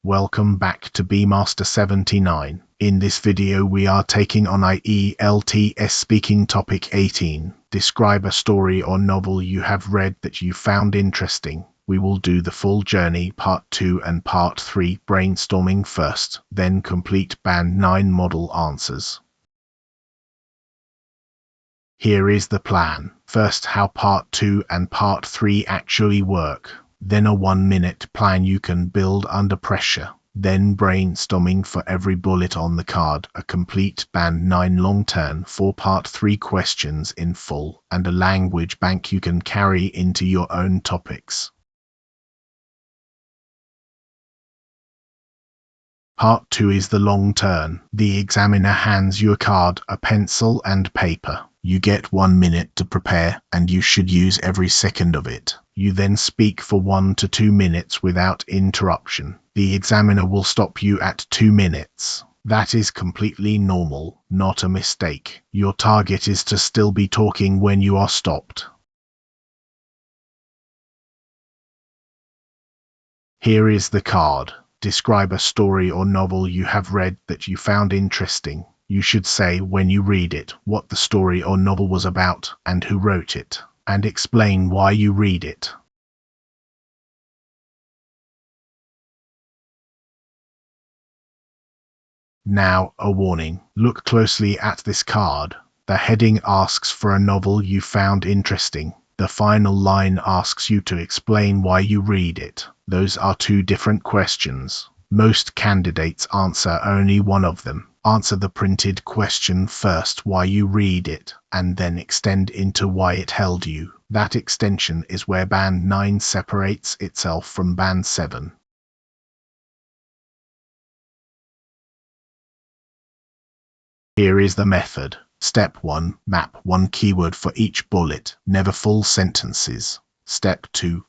Welcome back to BMaster79. In this video we are taking on ielts speaking topic 18. Describe a story or novel you have read that you found interesting. We will do the full journey part 2 and part 3 brainstorming first, then complete band 9 model answers. Here is the plan. First, how part 2 and part 3 actually work. Then a 1-minute plan you can build under pressure. Then brainstorming for every bullet on the card, a complete band 9 long turn for part 3 questions in full, and a language bank you can carry into your own topics. Part 2 is the long turn. The examiner hands you a card, a pencil and paper. You get 1 minute to prepare, and you should use every second of it. You then speak for 1 to 2 minutes without interruption. The examiner will stop you at 2 minutes. That is completely normal, not a mistake. Your target is to still be talking when you are stopped. Here is the card. Describe a story or novel you have read that you found interesting. You should say when you read it, what the story or novel was about, and who wrote it, and explain why you read it. Now, a warning. Look closely at this card. The heading asks for a novel you found interesting. The final line asks you to explain why you read it. Those are two different questions. Most candidates answer only one of them. Answer the printed question first, why you read it, and then extend into why it held you. That extension is where band 9 separates itself from band 7. Here is the method. Step 1. Map one keyword for each bullet, never full sentences. Step 2.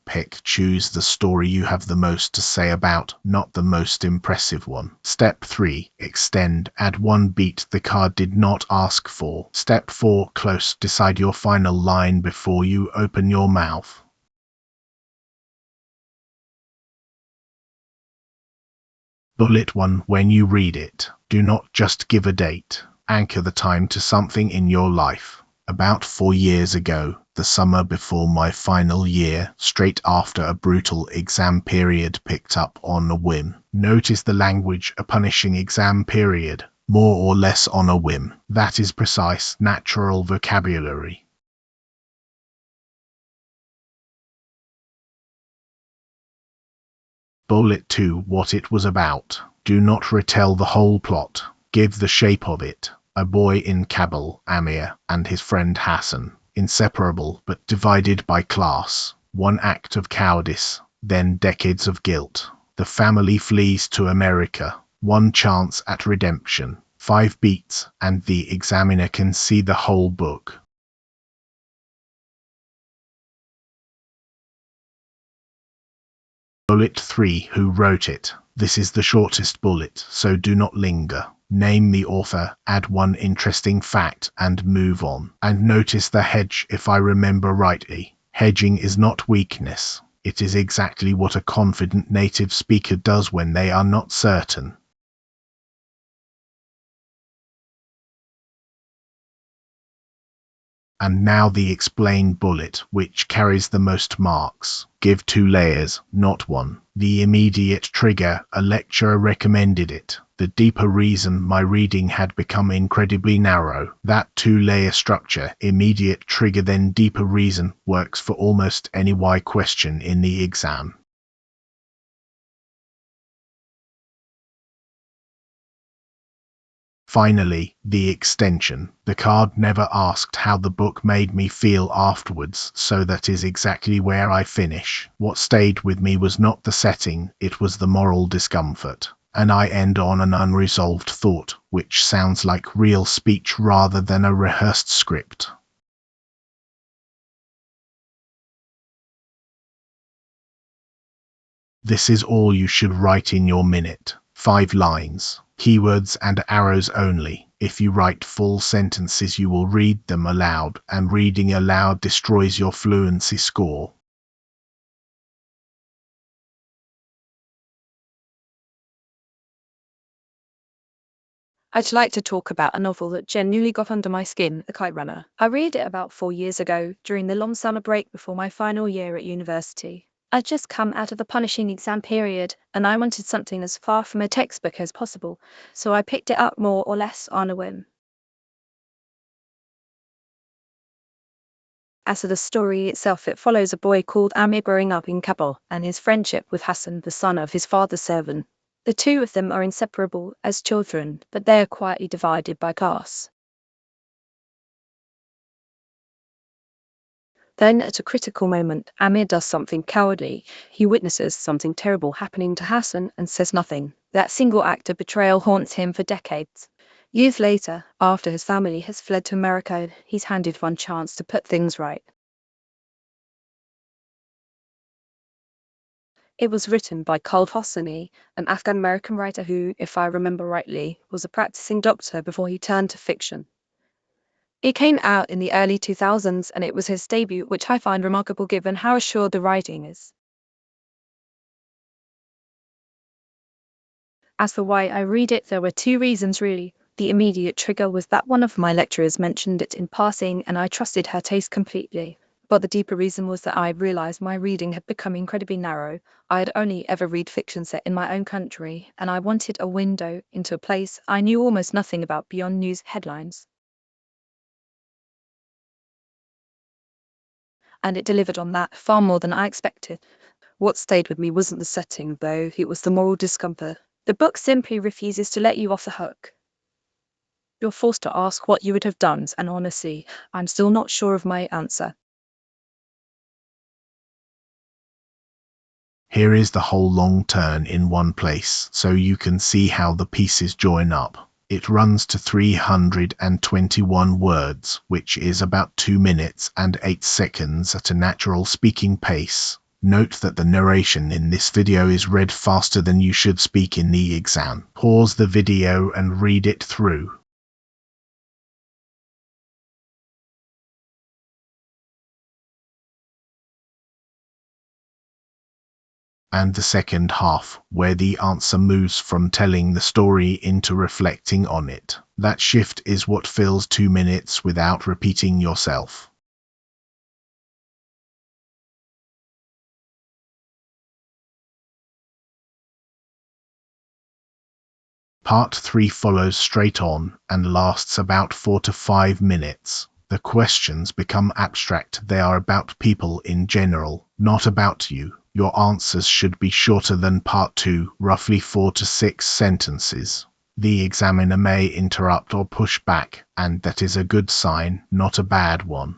Choose the story you have the most to say about, not the most impressive one. Step 3. Extend, add one beat the card did not ask for. Step 4. Close, decide your final line before you open your mouth. Bullet 1. When you read it, do not just give a date. Anchor the time to something in your life. About 4 years ago, the summer before my final year, straight after a brutal exam period picked up on a whim. Notice the language, a punishing exam period, more or less on a whim. That is precise, natural vocabulary. Bullet 2. What it was about. Do not retell the whole plot. Give the shape of it. A boy in Kabul, Amir, and his friend Hassan. Inseparable but divided by class. One act of cowardice, then decades of guilt. The family flees to America. One chance at redemption. 5 beats, and the examiner can see the whole book. Bullet 3. Who wrote it? This is the shortest bullet, so do not linger. Name the author, add one interesting fact, and move on. And notice the hedge, if I remember rightly. Hedging is not weakness. It is exactly what a confident native speaker does when they are not certain. And now the explain bullet, which carries the most marks. Give 2 layers, not 1. The immediate trigger, a lecturer recommended it. The deeper reason, my reading had become incredibly narrow. That 2-layer structure, immediate trigger then deeper reason, works for almost any why question in the exam. Finally, the extension. The card never asked how the book made me feel afterwards, so that is exactly where I finish. What stayed with me was not the setting, it was the moral discomfort. And I end on an unresolved thought, which sounds like real speech rather than a rehearsed script. This is all you should write in your minute. 5 lines. Keywords and arrows only. If you write full sentences you will read them aloud, and reading aloud destroys your fluency score. I'd like to talk about a novel that genuinely got under my skin, The Kite Runner. I read it about 4 years ago, during the long summer break before my final year at university. I'd just come out of the punishing exam period, and I wanted something as far from a textbook as possible, so I picked it up more or less on a whim. As for the story itself, it follows a boy called Amir growing up in Kabul and his friendship with Hassan, the son of his father's servant. The two of them are inseparable as children, but they are quietly divided by caste. Then, at a critical moment, Amir does something cowardly. He witnesses something terrible happening to Hassan and says nothing. That single act of betrayal haunts him for decades. Years later, after his family has fled to America, he's handed one chance to put things right. It was written by Khaled Hosseini, an Afghan-American writer who, if I remember rightly, was a practicing doctor before he turned to fiction. It came out in the early 2000s and it was his debut, which I find remarkable given how assured the writing is. As for why I read it, there were two reasons really. The immediate trigger was that one of my lecturers mentioned it in passing and I trusted her taste completely. But the deeper reason was that I realized my reading had become incredibly narrow. I had only ever read fiction set in my own country, and I wanted a window into a place I knew almost nothing about beyond news headlines. And it delivered on that far more than I expected. What stayed with me wasn't the setting, though, it was the moral discomfort. The book simply refuses to let you off the hook. You're forced to ask what you would have done, and honestly, I'm still not sure of my answer. Here is the whole long turn in one place, so you can see how the pieces join up. It runs to 321 words, which is about 2 minutes and 8 seconds at a natural speaking pace. Note that the narration in this video is read faster than you should speak in the exam. Pause the video and read it through. And the second half, where the answer moves from telling the story into reflecting on it. That shift is what fills 2 minutes without repeating yourself. Part 3 follows straight on and lasts about 4 to 5 minutes. The questions become abstract. They are about people in general, not about you. Your answers should be shorter than Part 2, roughly 4 to 6 sentences. The examiner may interrupt or push back, and that is a good sign, not a bad one.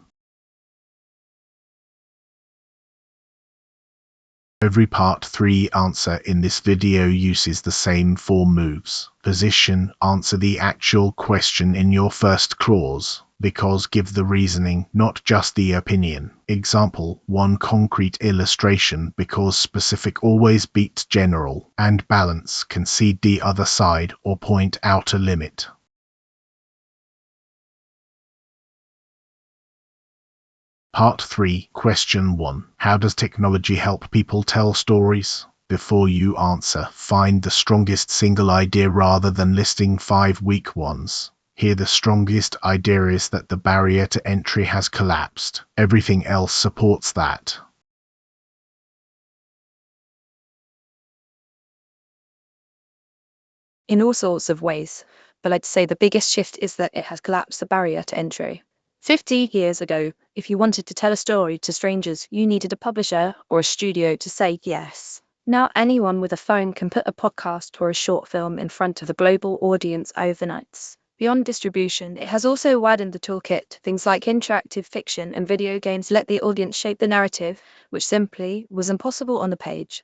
Every Part 3 answer in this video uses the same 4 moves. Position, answer the actual question in your first clause. Because, give the reasoning, not just the opinion. Example, one concrete illustration. Because specific always beats general. And balance, concede the other side or point out a limit. Part 3, Question 1. How does technology help people tell stories? Before you answer, find the strongest single idea rather than listing 5 weak ones. Here the strongest idea is that the barrier to entry has collapsed. Everything else supports that. In all sorts of ways, but I'd say the biggest shift is that it has collapsed the barrier to entry. 50 years ago, if you wanted to tell a story to strangers, you needed a publisher or a studio to say yes. Now anyone with a phone can put a podcast or a short film in front of a global audience overnight. Beyond distribution, it has also widened the toolkit. Things like interactive fiction and video games let the audience shape the narrative, which simply was impossible on the page.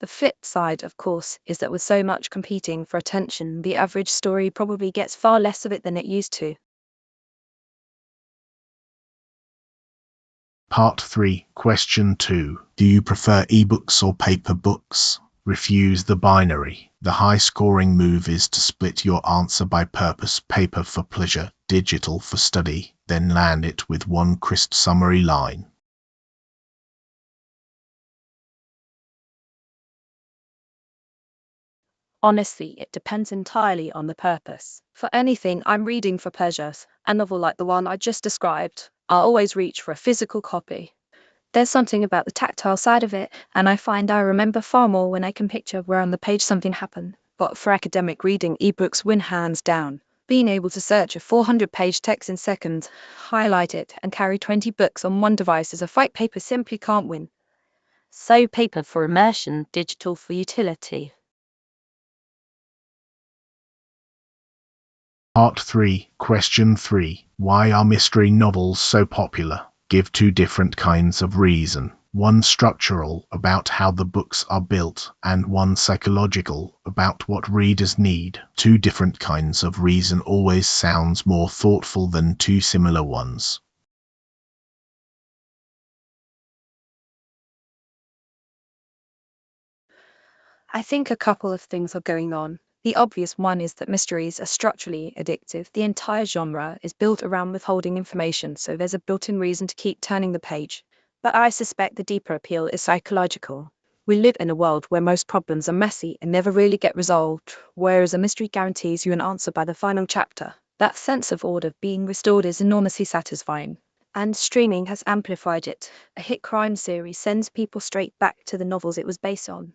The flip side, of course, is that with so much competing for attention, the average story probably gets far less of it than it used to. Part 3, Question 2. Do you prefer ebooks or paper books? Refuse the binary. The high-scoring move is to split your answer by purpose: paper for pleasure, digital for study, then land it with one crisp summary line. Honestly, it depends entirely on the purpose. For anything I'm reading for pleasures, a novel like the one I just described, I'll always reach for a physical copy. There's something about the tactile side of it, and I find I remember far more when I can picture where on the page something happened. But for academic reading, ebooks win hands down. Being able to search a 400-page text in seconds, highlight it, and carry 20 books on one device is a fight paper simply can't win. So paper for immersion, digital for utility. Part 3, Question 3. Why are mystery novels so popular? Give two different kinds of reason. One structural, about how the books are built, and one psychological, about what readers need. Two different kinds of reason always sounds more thoughtful than two similar ones. I think a couple of things are going on. The obvious one is that mysteries are structurally addictive. The entire genre is built around withholding information, so there's a built-in reason to keep turning the page. But I suspect the deeper appeal is psychological. We live in a world where most problems are messy and never really get resolved, whereas a mystery guarantees you an answer by the final chapter. That sense of order being restored is enormously satisfying. And streaming has amplified it. A hit crime series sends people straight back to the novels it was based on.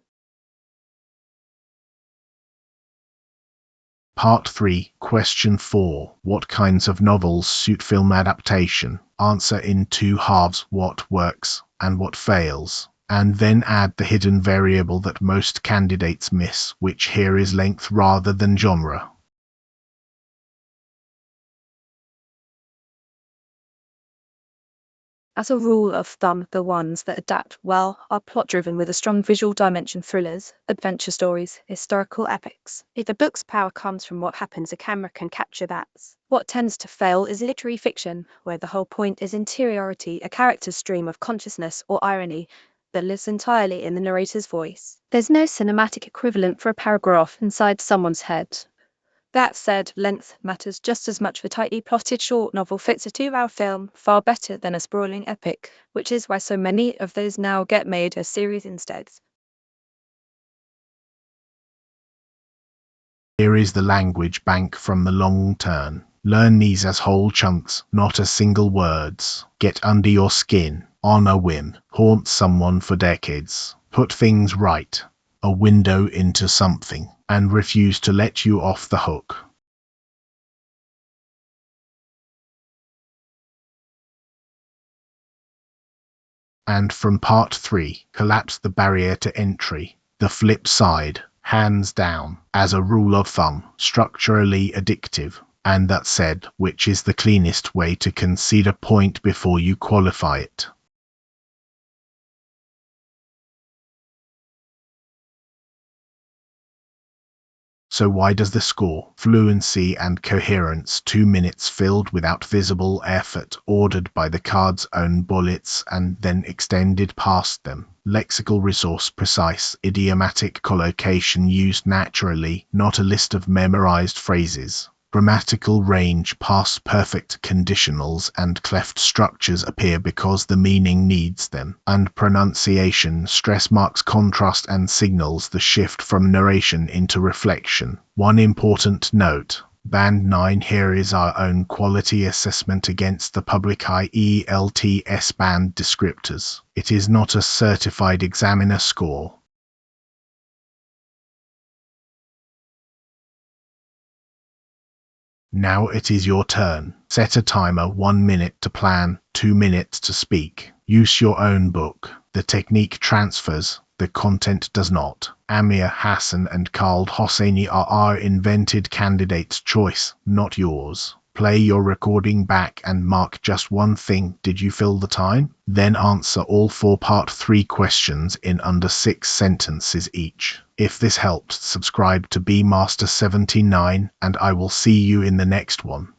Part 3, Question 4. What kinds of novels suit film adaptation? Answer in two halves what works and what fails. And then add the hidden variable that most candidates miss, which here is length rather than genre. As a rule of thumb, the ones that adapt well are plot-driven with a strong visual dimension: thrillers, adventure stories, historical epics. If a book's power comes from what happens, a camera can capture that. What tends to fail is literary fiction, where the whole point is interiority, a character's stream of consciousness or irony that lives entirely in the narrator's voice. There's no cinematic equivalent for a paragraph inside someone's head. That said, length matters just as much. The tightly plotted short novel fits a 2-hour film far better than a sprawling epic, which is why so many of those now get made as series instead. Here is the language bank from the long turn. Learn these as whole chunks, not as single words. Get under your skin, on a whim, haunt someone for decades. Put things right, a window into something, and refuse to let you off the hook. And from part 3, collapse the barrier to entry. The flip side, hands down, as a rule of thumb, structurally addictive. And that said, which is the cleanest way to concede a point before you qualify it? So why does the score, fluency and coherence, 2 minutes filled without visible effort, ordered by the card's own bullets and then extended past them? Lexical resource precise, idiomatic collocation used naturally, not a list of memorized phrases. Grammatical range, past perfect conditionals and cleft structures appear because the meaning needs them, and pronunciation, stress marks contrast and signals the shift from narration into reflection. One important note. Band 9 here is our own quality assessment against the public ielts band descriptors. It is not a certified examiner score. Now it is your turn. Set a timer: 1 minute to plan, 2 minutes to speak. Use your own book. The technique transfers, the content does not. Amir Hassan and Khaled Hosseini are our invented candidate's choice, not yours. Play your recording back and mark just one thing. Did you fill the time? Then answer all 4 part 3 questions in under 6 sentences each. If this helped, subscribe to Bmaster79 and I will see you in the next one.